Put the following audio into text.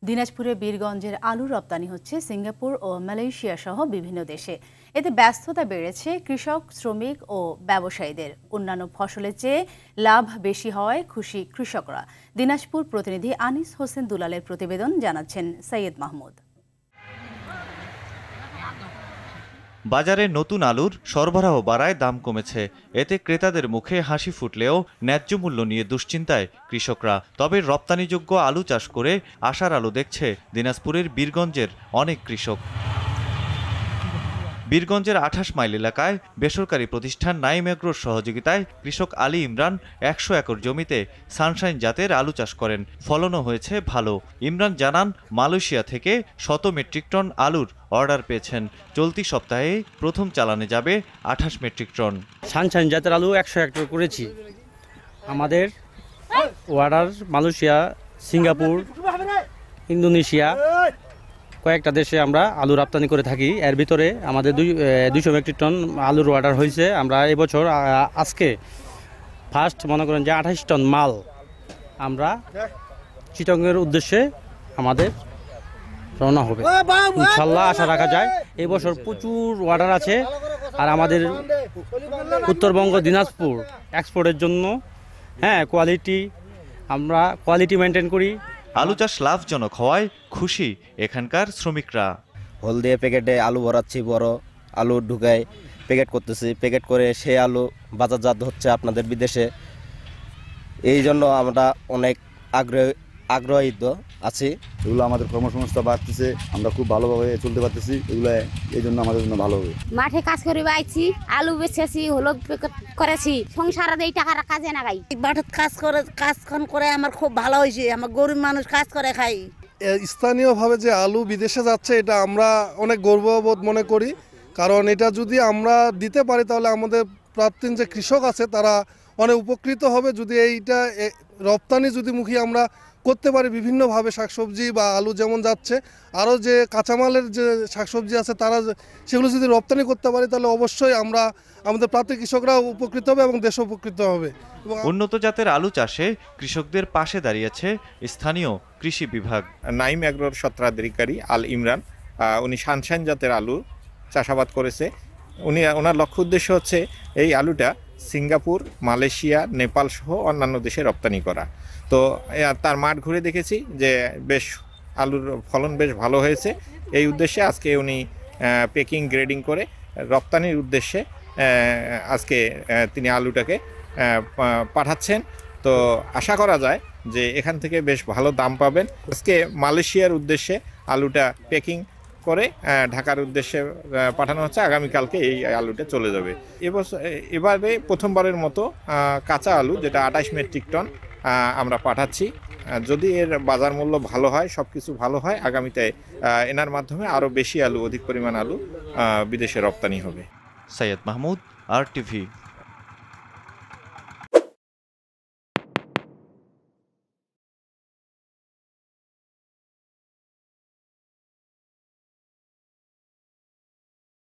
দিনাজপুরে বীরগঞ্জের আলু রপ্তানি হচ্ছে সিঙ্গাপুর ও মালয়েশিয়া সহ বিভিন্ন দেশে। এতে ব্যস্ততা বেড়েছে কৃষক, শ্রমিক ও ব্যবসায়ীদের। অন্যান্য ফসলের চেয়ে লাভ বেশি হওয়ায় খুশি কৃষকরা। দিনাজপুর প্রতিনিধি আনিস হোসেন দুলালের প্রতিবেদন, জানাচ্ছেন সৈয়দ মাহমুদ। বাজারে নতুন আলুর সরবরাহ বাড়ায় দাম কমেছে। এতে ক্রেতাদের মুখে হাসি ফুটলেও ন্যায্য মূল্য নিয়ে দুশ্চিন্তায় কৃষকরা। তবে রপ্তানিযোগ্য আলু চাষ করে আশার আলো দেখছে দিনাজপুরের বীরগঞ্জের অনেক কৃষক। বীরগঞ্জের ২৮ মাইল এলাকায় বেসরকারি প্রতিষ্ঠান নাইম এগ্রোর সহযোগিতায় কৃষক আলী ইমরান ১০০ একর জমিতে সানশাইন জাতের আলু চাষ করেন। ফলনও হয়েছে ভালো। ইমরান জানান, মালয়েশিয়া থেকে ১০০ মেট্রিক টন আলুর অর্ডার পেয়েছেন। চলতি সপ্তাহে প্রথম চালানে যাবে ২৮ মেট্রিক টন। সানশাইন জাতের আলু ১০০ হেক্টর করেছি। আমাদের অর্ডার মালয়েশিয়া, সিঙ্গাপুর, ইন্দোনেশিয়া কয়েকটা দেশে আমরা আলু রপ্তানি করে থাকি। এর ভিতরে আমাদের ২০০ মেট্রিক টন আলুর অর্ডার হয়েছে। আমরা এবছর আজকে ফার্স্ট মনে করেন যে ২৮ টন মাল আমরা চিটাগংয়ের উদ্দেশ্যে আমাদের রওনা হবে। ইনশাল্লাহ আশা রাখা যায় এবছর প্রচুর অর্ডার আছে। আর আমাদের উত্তরবঙ্গ দিনাজপুর এক্সপোর্টের জন্য আমরা কোয়ালিটি মেনটেন করি। আলু চাষ লাভজনক হওয়ায় খুশি এখানকার শ্রমিকরা। হোল দিয়ে প্যাকেটে আলু ভরাচ্ছি, বড় আলু ঢুকাই প্যাকেট করতেছি। প্যাকেট করে সেই আলু বাজারজাত হচ্ছে আপনাদের বিদেশে। এই জন্য আমরা অনেক আগ্রহীত আছি। এগুলো আমাদের কর্মসংস্থান বাড়তেছে, আমরা খুব ভালোভাবে চলতে পারতেছি। এগুলো এই জন্য আমাদের জন্য ভালো হবে। মাঠে কাজ করে বাইছি, আলু বেচেছি, হলুদ করেছি, সংসার এই টাকার কাজে না গাই। মাঠে কাজ করে আমার খুব ভালো হয়েছে। আমার গরিব মানুষ কাজ করে খাই। স্থানীয়ভাবে যে আলু বিদেশে যাচ্ছে, এটা আমরা অনেক গর্ববোধ মনে করি। কারণ এটা যদি আমরা দিতে পারি তাহলে আমাদের প্রাপ্তিন যে কৃষক আছে তারা অনেক উপকৃত হবে। যদি এইটা রপ্তানি যদি মুখী আমরা করতে পারি বিভিন্নভাবে, শাকসবজি বা আলু যেমন যাচ্ছে, আরও যে কাঁচামালের যে শাকসবজি আছে তারা সেগুলো যদি রপ্তানি করতে পারি তাহলে অবশ্যই আমাদের প্রান্তিক কৃষকরা উপকৃত হবে এবং দেশ উপকৃত হবে। উন্নত জাতের আলু চাষে কৃষকদের পাশে দাঁড়িয়েছে স্থানীয় কৃষি বিভাগ। নাইম এগ্রোর স্বত্বাধিকারী আল ইমরান, উনি সানশাইন জাতের আলু চাষাবাদ করেছে। ওনার লক্ষ্য উদ্দেশ্য হচ্ছে এই আলুটা সিঙ্গাপুর, মালয়েশিয়া, নেপাল সহ অন্যান্য দেশে রপ্তানি করা। তো তার মাঠ ঘুরে দেখেছি যে বেশ আলুর ফলন বেশ ভালো হয়েছে। এই উদ্দেশ্যে আজকে উনি প্যাকিং গ্রেডিং করে রপ্তানির উদ্দেশ্যে আজকে তিনি আলুটাকে পাঠাচ্ছেন। তো আশা করা যায় যে এখান থেকে বেশ ভালো দাম পাবেন। আজকে মালয়েশিয়ার উদ্দেশ্যে আলুটা প্যাকিং করে ঢাকার উদ্দেশ্যে পাঠানো হচ্ছে। আগামীকালকে এই আলুটা চলে যাবে। এবারে প্রথমবারের মতো কাঁচা আলু, যেটা ২৮ মেট্রিক টন আমরা পাঠাচ্ছি। যদি এর বাজার মূল্য ভালো হয়, সব কিছু ভালো হয়, আগামীতে এনার মাধ্যমে আরও বেশি আলু, অধিক পরিমাণ আলু বিদেশে রপ্তানি হবে। সৈয়দ মাহমুদ, RTV।